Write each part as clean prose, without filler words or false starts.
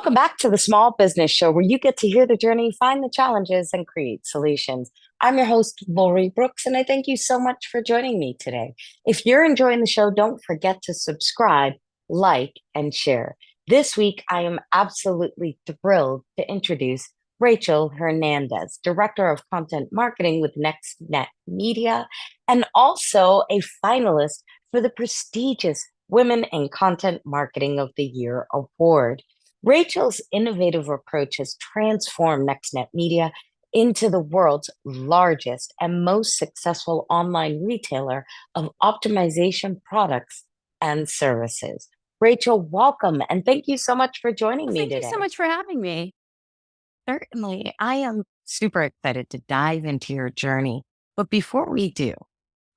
Welcome back to the Small Business Show, where you get to hear the journey, find the challenges, and create solutions. I'm your host, Lori Brooks, and I thank you so much for joining me today. If you're enjoying the show, don't forget to subscribe, like, and share. This week, I am absolutely thrilled to introduce Rachel Hernandez, Director of Content Marketing with NextNet Media, and also a finalist for the prestigious Women in Content Marketing of the Year award. Rachel's innovative approach has transformed NextNet Media into the world's largest and most successful online retailer of optimization products and services. Rachel, welcome, and thank you so much for joining Well, me thank you so today. much for having me. Certainly. I am super excited to dive into your journey. But before we do,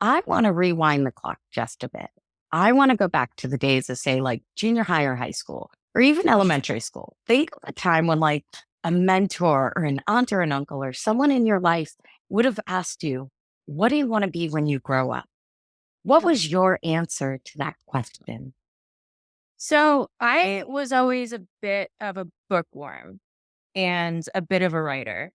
I want to rewind the clock just a bit. I want to go back to the days of, say, like junior high or high school, or even elementary school. Think of a time when, like, a mentor or an aunt or an uncle or someone in your life would have asked you, what do you want to be when you grow up? What was your answer to that question? So I was always a bit of a bookworm and a bit of a writer.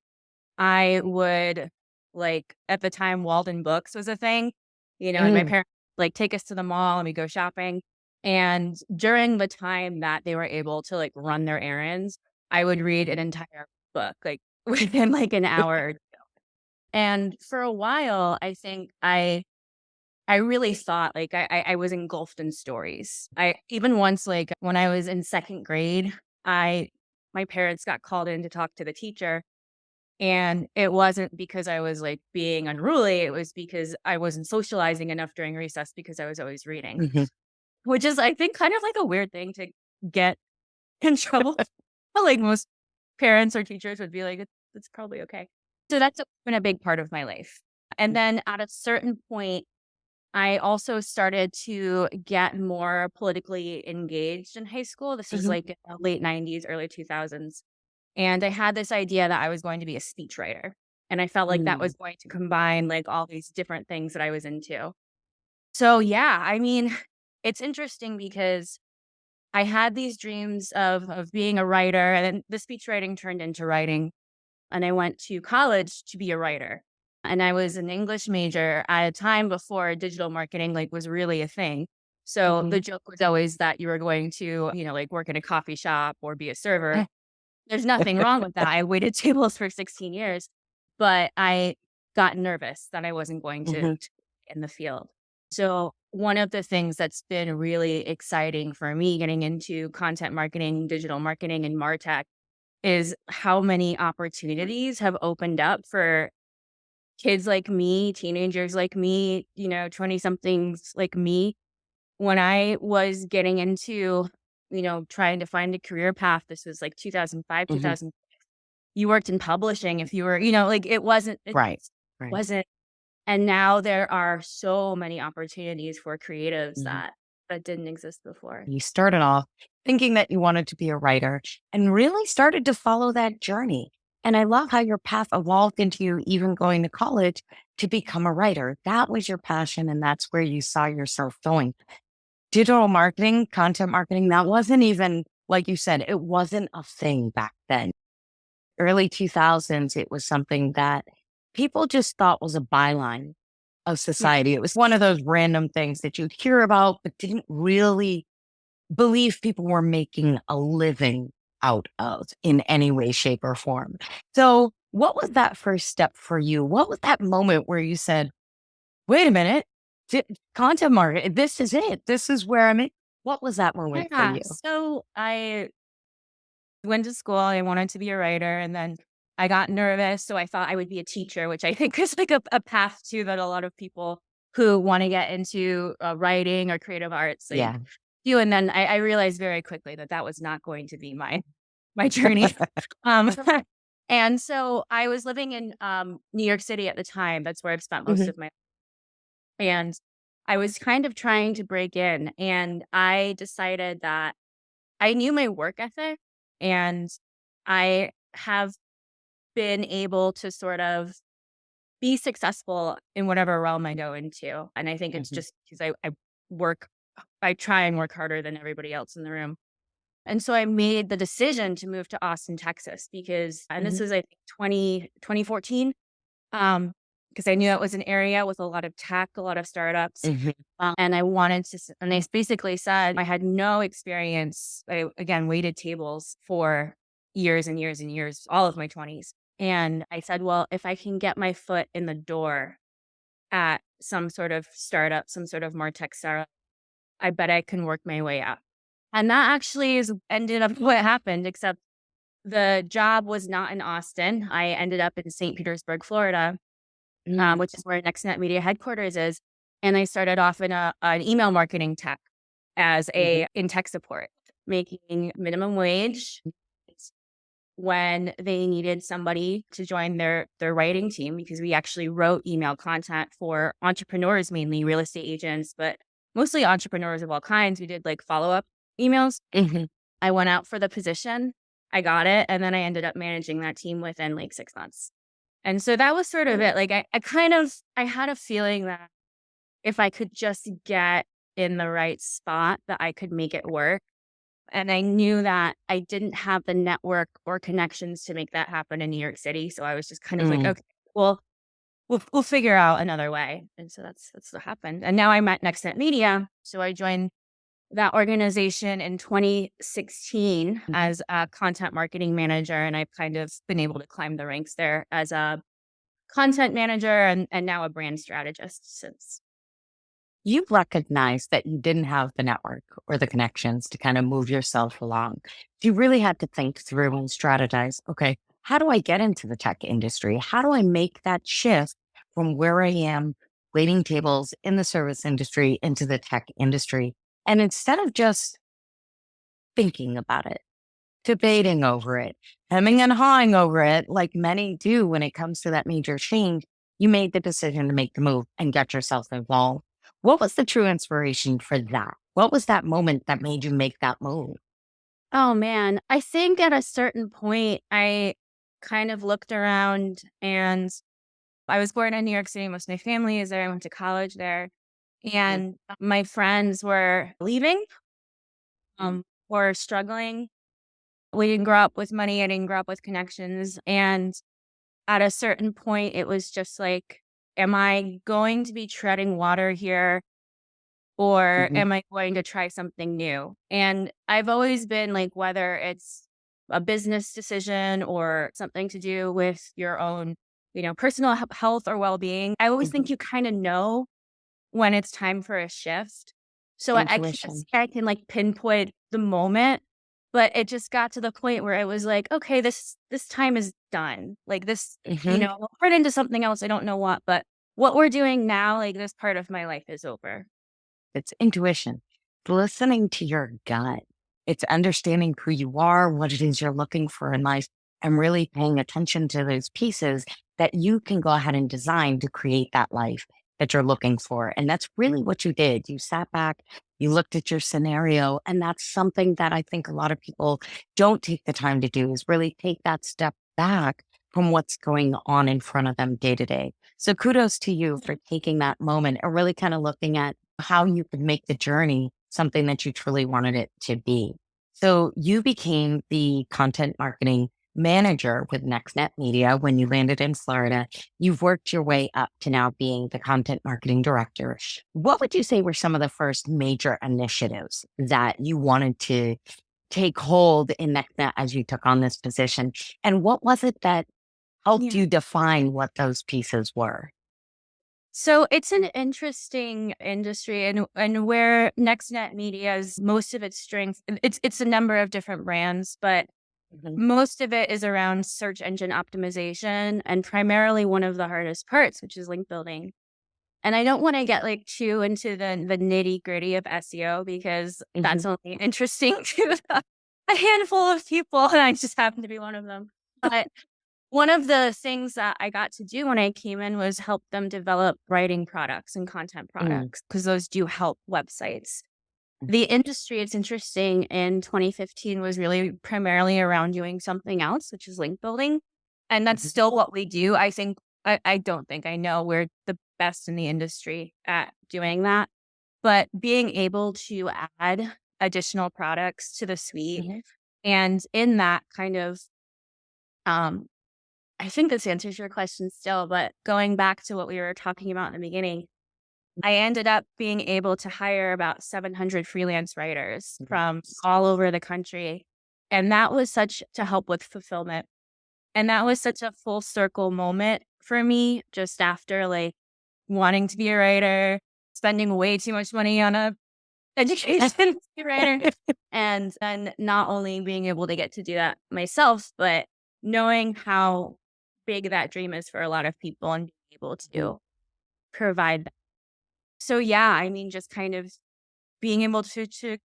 I would at the time Walden Books was a thing, and my Mm, parents take us to the mall and we go shopping. And during the time that they were able to run their errands, I would read an entire book within an hour. And for a while, I think I really thought I was engulfed in stories. I even once when I was in second grade, I my parents got called in to talk to the teacher, and it wasn't because I was being unruly. It was because I wasn't socializing enough during recess because I was always reading, Mhm. which is I think kind of like a weird thing to get in trouble. But most parents or teachers would be like, it's probably okay. So that's been a big part of my life. And then at a certain point, I also started to get more politically engaged in high school. This was Mhm. in the late 90s, early 2000s. And I had this idea that I was going to be a speechwriter. And I felt like that mm, was going to combine all these different things that I was into. So, yeah, I mean, it's interesting because I had these dreams of being a writer, and then the speech writing turned into writing. And I went to college to be a writer. And I was an English major at a time before digital marketing was really a thing. So mhm. the joke was always that you were going to, work in a coffee shop or be a server. There's nothing wrong with that. I waited tables for 16 years, but I got nervous that I wasn't going Mhm. to in the field. So one of the things that's been really exciting for me getting into content marketing, digital marketing, and MarTech is how many opportunities have opened up for kids like me, teenagers like me, 20 somethings like me. When I was getting into, trying to find a career path, this was 2005, Mhm. 2000. You worked in publishing if you were, it Right. Right. wasn't. And now there are so many opportunities for creatives Mhm. that didn't exist before. You started off thinking that you wanted to be a writer and really started to follow that journey. And I love how your path evolved into you even going to college to become a writer. That was your passion, and that's where you saw yourself going. Digital marketing, content marketing, that wasn't even, like you said, it wasn't a thing back then. Early 2000s, it was something that people just thought was a byline of Yeah. society. It was one of those random things that you'd hear about, but didn't really believe people were making a living out of in any way, shape, or form. So, what was that first step for you? What was that moment where you said, wait a minute, content marketing, this is it. This is where I'm at. What was that moment for Yeah. you? So I went to school. I wanted to be a writer, and then I got nervous. So I thought I would be a teacher, which I think is a path too that a lot of people who want to get into writing or creative arts Yeah. do. And then I realized very quickly that that was not going to be my journey. Um, and so I was living in New York City at the time. That's where I've spent most Mhm. of my and I was kind of trying to break in, and I decided that I knew my work ethic, and I have been able to sort of be successful in whatever realm I go into. And I think it's Mhm. just because I work, I try and work harder than everybody else in the room. And so I made the decision to move to Austin, Texas, because, and this was, I think, 2014, because I knew it was an area with a lot of tech, a lot of startups. And I wanted to, and they basically said I had no experience. I, again, waited tables for years and years and years, all of my 20s. And I said, well, if I can get my foot in the door at some sort of startup, some sort of more tech startup, I bet I can work my way up. And that actually is ended up what happened, except the job was not in Austin. I ended up in St. Petersburg, Florida, which is where NextNet Media headquarters is. And I started off in an email marketing tech as in tech support, making minimum wage when they needed somebody to join their writing team, because we actually wrote email content for entrepreneurs, mainly real estate agents, but mostly entrepreneurs of all kinds. We did like follow-up emails. I went out for the position, I got it, and then I ended up managing that team within like 6 months. And so that was sort of it. Like I had a feeling that if I could just get in the right spot, that I could make it work. And I knew that I didn't have the network or connections to make that happen in New York City. So I was just kind of like, okay, well, we'll figure out another way. And so that's what happened. And now I'm at NextNet Media. So I joined that organization in 2016 as a content marketing manager. And I've kind of been able to climb the ranks there as a content manager and now a brand strategist since. You've recognized that you didn't have the network or the connections to kind of move yourself along. You really had to think through and strategize, okay, how do I get into the tech industry? How do I make that shift from where I am waiting tables in the service industry into the tech industry? And instead of just thinking about it, debating over it, hemming and hawing over it, like many do when it comes to that major change, you made the decision to make the move and get yourself involved. What was the true inspiration for that? What was that moment that made you make that move? Oh man, I think at a certain point, I kind of looked around, and I was born in New York City. Most of my family is there. I went to college there, and my friends were leaving, or struggling. We didn't grow up with money. I didn't grow up with connections. And at a certain point, it was just like, am I going to be treading water here, or am I going to try something new? And I've always been like, whether it's a business decision or something to do with your own, personal health or well-being, I always think you kind of know when it's time for a shift. So I can't say I can like pinpoint the moment, but it just got to the point where it was like, okay, this time is done. Like this, we'll turn into something else. I don't know what, but what we're doing now, like this part of my life is over. It's intuition, it's listening to your gut. It's understanding who you are, what it is you're looking for in life, and really paying attention to those pieces that you can go ahead and design to create that life that you're looking for. And that's really what you did. You sat back, you looked at your scenario, and that's something that I think a lot of people don't take the time to do, is really take that step back from what's going on in front of them day to day. So kudos to you for taking that moment and really kind of looking at how you could make the journey something that you truly wanted it to be. So you became the content marketing manager with NextNet Media when you landed in Florida. You've worked your way up to now being the content marketing director. What would you say were some of the first major initiatives that you wanted to take hold in NextNet as you took on this position? And what was it that helped you define what those pieces were? So it's an interesting industry, and where NextNet Media's most of its strength, it's a number of different brands, but most of it is around search engine optimization, and primarily one of the hardest parts, which is link building. And I don't want to get like too into the nitty gritty of SEO, because that's only interesting to a handful of people, and I just happen to be one of them. But one of the things that I got to do when I came in was help them develop writing products and content products, because those do help websites. The industry, it's interesting, in 2015 was really primarily around doing something else, which is link building. And that's still what we do. I don't think I know we're the best in the industry at doing that. But being able to add additional products to the suite. Mhm. And in that kind of, um, I think this answers your question still, but going back to what we were talking about in the beginning, I ended up being able to hire about 700 freelance writers from all over the country. And that was such to help with fulfillment. And that was such a full circle moment for me just after like wanting to be a writer, spending way too much money on a education to be a writer, and then not only being able to get to do that myself, but knowing how big that dream is for a lot of people and being able to provide that. So yeah, I mean, just kind of being able to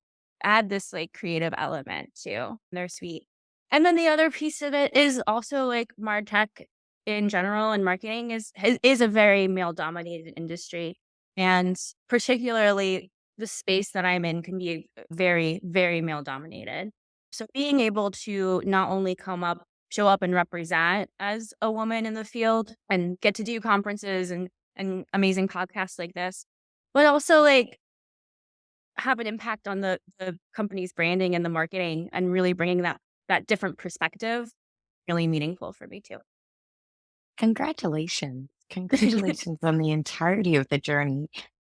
add this like creative element to their suite. And then the other piece of it is also like MarTech in general and marketing is a very male dominated industry. And particularly the space that I'm in can be very, very male dominated. So being able to not only show up and represent as a woman in the field and get to do conferences and amazing podcasts like this, but also like have an impact on the company's branding and the marketing and really bringing that different perspective really meaningful for me too. Congratulations. Congratulations on the entirety of the journey.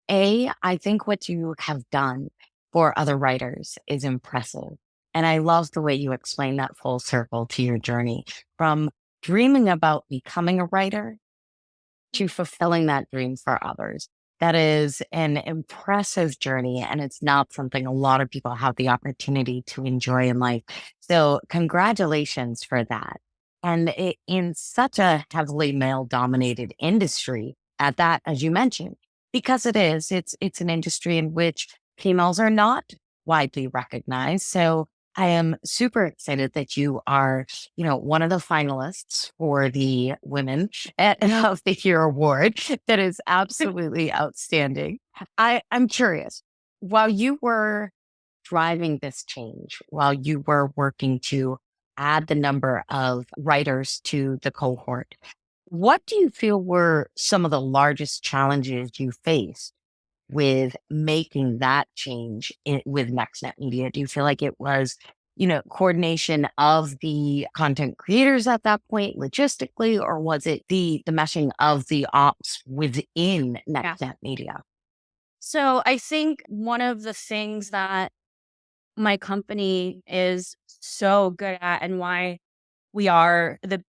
I think what you have done for other writers is impressive. And I love the way you explain that full circle to your journey from dreaming about becoming a writer to fulfilling that dream for others. That is an impressive journey, and it's not something a lot of people have the opportunity to enjoy in life. So, congratulations for that. And in such a heavily male dominated industry, at that, as you mentioned, because it's an industry in which females are not widely recognized. So, I am super excited that you are, one of the finalists for the Women of the Year award. That is absolutely outstanding. I'm curious, while you were driving this change, while you were working to add the number of writers to the cohort, what do you feel were some of the largest challenges you faced with making that change with NextNet Media? Do you feel like it was, coordination of the content creators at that point, logistically, or was it the meshing of the ops within Yeah. NextNet Media? So I think one of the things that my company is so good at and why we are the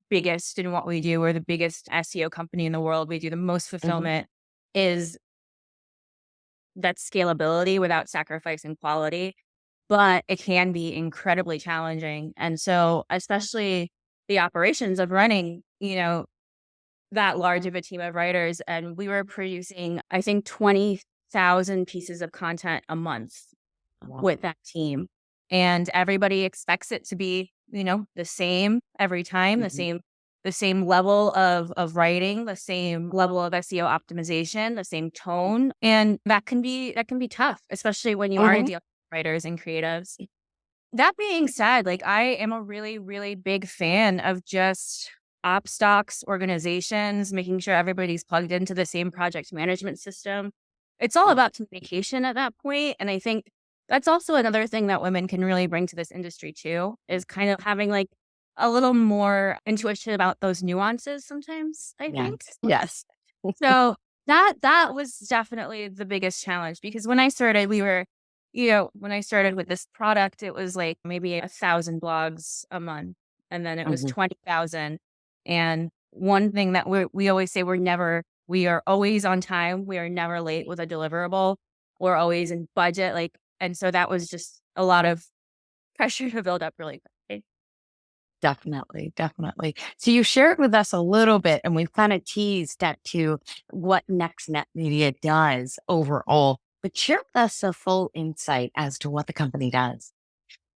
biggest in what we do, we're the biggest SEO company in the world. We do the most Hmm. fulfillment is that scalability without sacrificing quality, but it can be incredibly challenging. And so, especially the operations of running, that large of a team of writers, and we were producing, I think, 20,000 pieces of content a month Wow. with that team. And everybody expects it to be, the same every time, the Mhm. same level of writing, the same level of SEO optimization, the same tone. And that can be tough, especially when you are Mhm. dealing with writers and creatives. That being said, like I am a really, really big fan of just ops docs, organizations, making sure everybody's plugged into the same project management system. It's all about communication at that point. And I think that's also another thing that women can really bring to this industry too, is kind of having like a little more intuition about those nuances sometimes, I think. Yes. Yes. So that was definitely the biggest challenge because when I started, when I started with this product, it was like maybe 1,000 blogs a month, and then it was Mhm. 20,000. And one thing that we always say, we are always on time. We are never late with a deliverable. We're always in budget. And so that was just a lot of pressure to build up really quickly. Definitely, definitely. So you shared with us a little bit, and we've kind of teased that to what NextNet Media does overall, but share with us a full insight as to what the company does.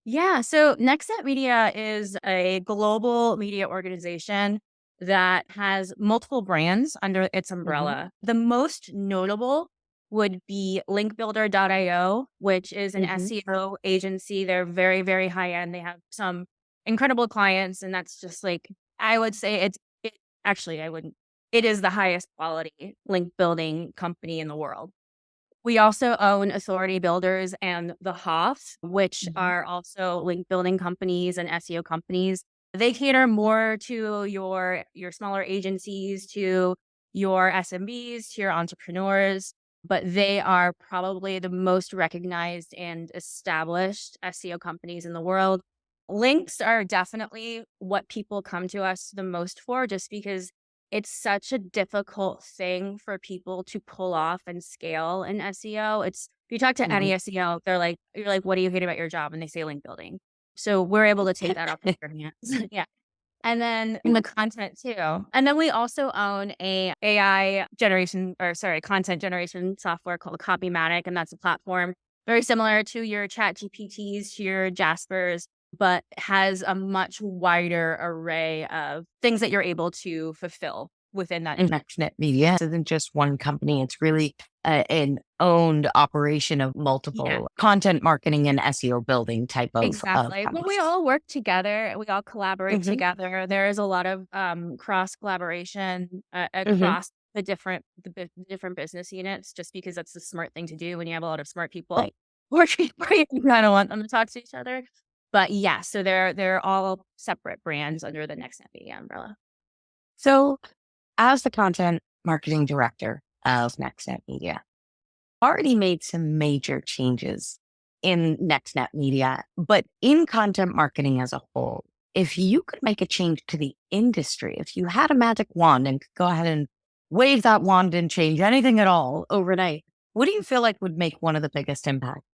Yeah. So NextNet Media is a global media organization that has multiple brands under its Hmm. umbrella. The most notable would be linkbuilder.io, which is an Hmm. SEO agency. They're very, very high end. They have some incredible clients. And that's just like, I would say actually, I wouldn't, it is the highest quality link building company in the world. We also own Authority Builders and the Hoffs, which are also link building companies and SEO companies. They cater more to your smaller agencies, to your SMBs, to your entrepreneurs, but they are probably the most recognized and established SEO companies in the world. Links are definitely what people come to us the most for, just because it's such a difficult thing for people to pull off and scale in SEO. If you talk to any SEO, you're like, what do you hate about your job? And they say link building. So we're able to take that off of your hands. Yeah. And then in the content too. And then we also own a content generation software called Copymatic. And that's a platform very similar to your Chat GPTs, to your Jaspers, but has a much wider array of things that you're able to fulfill within that. NextNet Media isn't just one company. It's really an owned operation of multiple content marketing and SEO building type of Exactly. But we all work together. We all collaborate together. There is a lot of cross collaboration across the different business units, just because that's the smart thing to do when you have a lot of smart people working for you. You kind of want them to talk to each other. But yeah, so they're all separate brands under the NextNet Media umbrella. So, as the content marketing director of NextNet Media, already made some major changes in NextNet Media, but in content marketing as a whole, if you could make a change to the industry, if you had a magic wand and could go ahead and wave that wand and change anything at all overnight, what do you feel like would make one of the biggest impacts?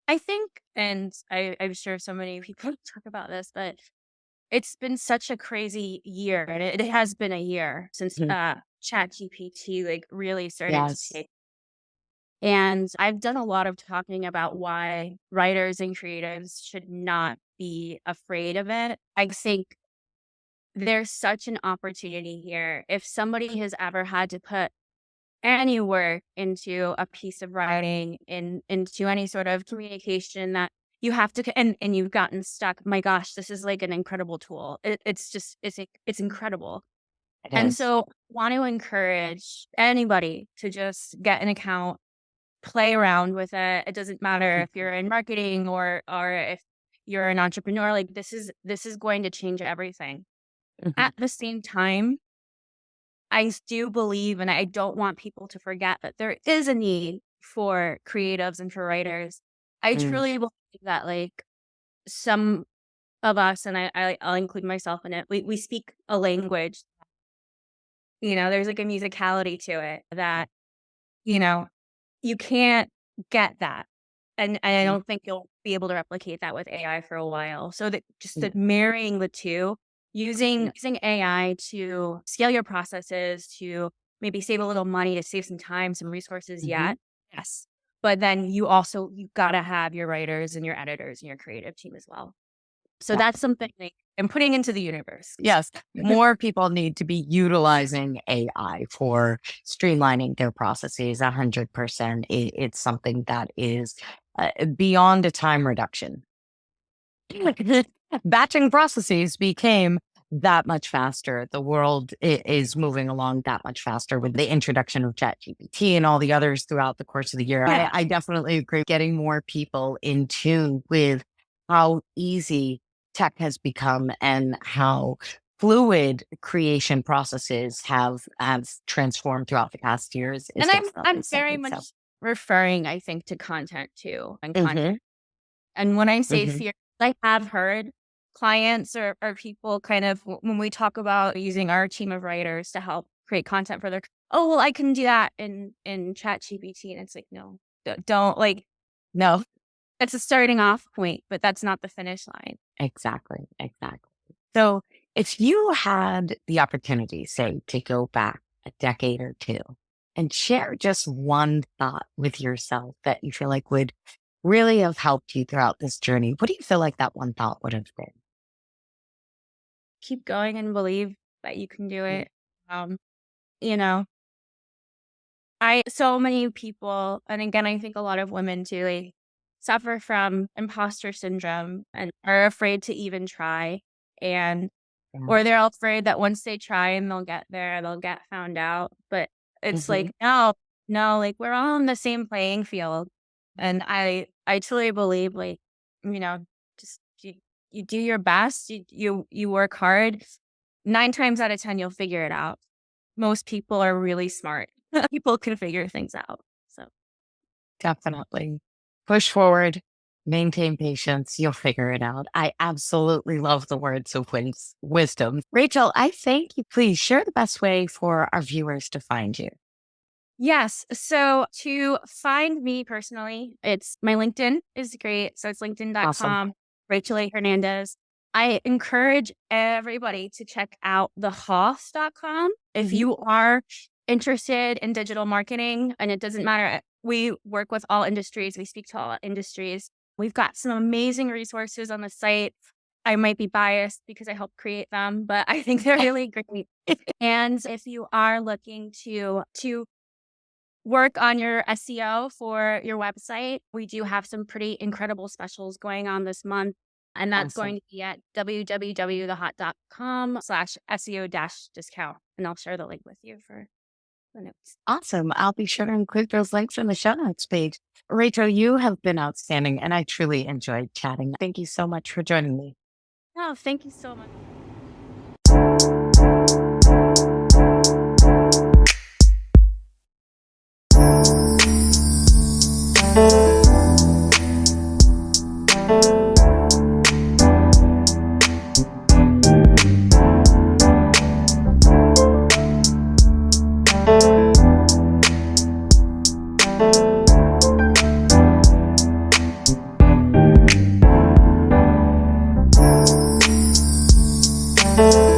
I think, and I'm sure so many people talk about this, but it's been such a crazy year, and it has been a year since Chat GPT really started to take. And I've done a lot of talking about why writers and creatives should not be afraid of it. I think there's such an opportunity here. If somebody has ever had to put any work into a piece of writing, into any sort of communication that you have to, and you've gotten stuck, my gosh, this is like an incredible tool. It's incredible. And so want to encourage anybody to just get an account, play around with it. It doesn't matter if you're in marketing or if you're an entrepreneur. Like this is going to change everything. At the same time, I do believe, and I don't want people to forget, that there is a need for creatives and for writers. I truly believe that some of us, and I'll include myself in it, we speak a language. There's a musicality to it that, you can't get that. And I don't think you'll be able to replicate that with AI for a while. So that just that marrying the two, using AI to scale your processes, to maybe save a little money, to save some time, some resources yes. But then you've got to have your writers and your editors and your creative team as well. So that's something I'm putting into the universe. Yes. More people need to be utilizing AI for streamlining their processes 100%. It's something that is beyond a time reduction. Batching processes became that much faster. The world is moving along that much faster with the introduction of ChatGPT and all the others throughout the course of the year. I definitely agree. Getting more people in tune with how easy tech has become and how fluid creation processes have transformed throughout the past years. And I'm very much referring, I think, to content too, and content. And when I say fear, I have heard clients or people kind of, when we talk about using our team of writers to help create content for well, I can do that in Chat GPT. And it's like, no, don't no. It's a starting off point, but that's not the finish line. Exactly. So if you had the opportunity, say, to go back a decade or two and share just one thought with yourself that you feel like would really have helped you throughout this journey, what do you feel like that one thought would have been? Keep going and believe that you can do it. So many people, and again, I think a lot of women too, suffer from imposter syndrome and are afraid to even try. Or they're afraid that once they try and they'll get there, they'll get found out. But it's like, no, no, like we're all on the same playing field. And I truly believe like, just you do your best, you work hard. 9 times out of 10, you'll figure it out. Most people are really smart. People can figure things out. So Definitely. Push forward, maintain patience. You'll figure it out. I absolutely love the words of wisdom. Rachel, I thank you. Please share the best way for our viewers to find you. yes. So to find me personally, it's my LinkedIn is great. So it's linkedin.com, Awesome. Rachel A. Hernandez. I encourage everybody to check out thehoff.com if you are interested in digital marketing, and it doesn't matter. We work with all industries. We speak to all industries. We've got some amazing resources on the site. I might be biased because I helped create them, but I think they're really great. And if you are looking to work on your SEO for your website, we do have some pretty incredible specials going on this month. And that's Awesome. going to be at www.thehot.com/SEO-discount. And I'll share the link with you for the notes. Awesome. I'll be sure to include those links in the show notes page. Rachel, you have been outstanding and I truly enjoyed chatting. Thank you so much for joining me. Oh, thank you so much. Thank you.